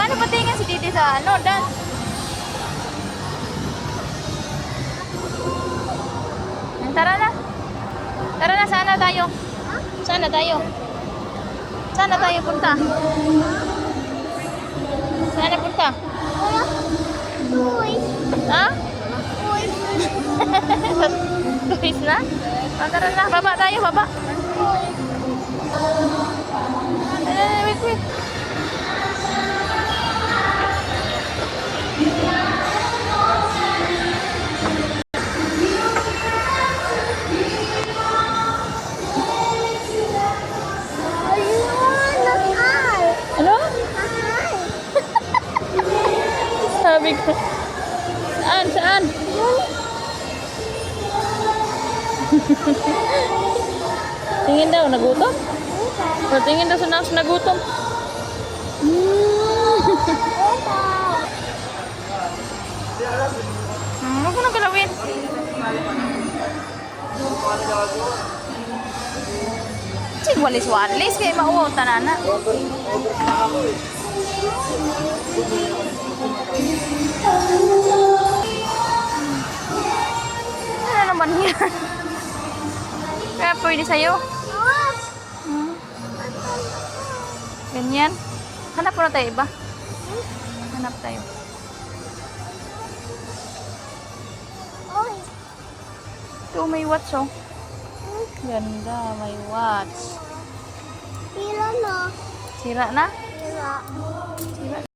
Paano patingin si Titi sa ano, dance? Tara na. Tara na, sana tayo. Sana tayo. Sana tayo punta. Sana punta. Ha? Tuwis na? Tara na, baba tayo, baba. Wait, wait. Ano? Sabi ko. Saan? Saan? Tingin daw, nagutom? O, tingin daw sa nagutom. Huwag mo nang galawin. Sige, walis-walis. Kaya mauwaw, tanana. Ano naman yan? Kaya pwede sa'yo? Ganyan. Hanap mo na tayo iba. Hanap tayo. Ito may watch oh. Ganda, may watch. Sira na. Sira na? Sira. Sira.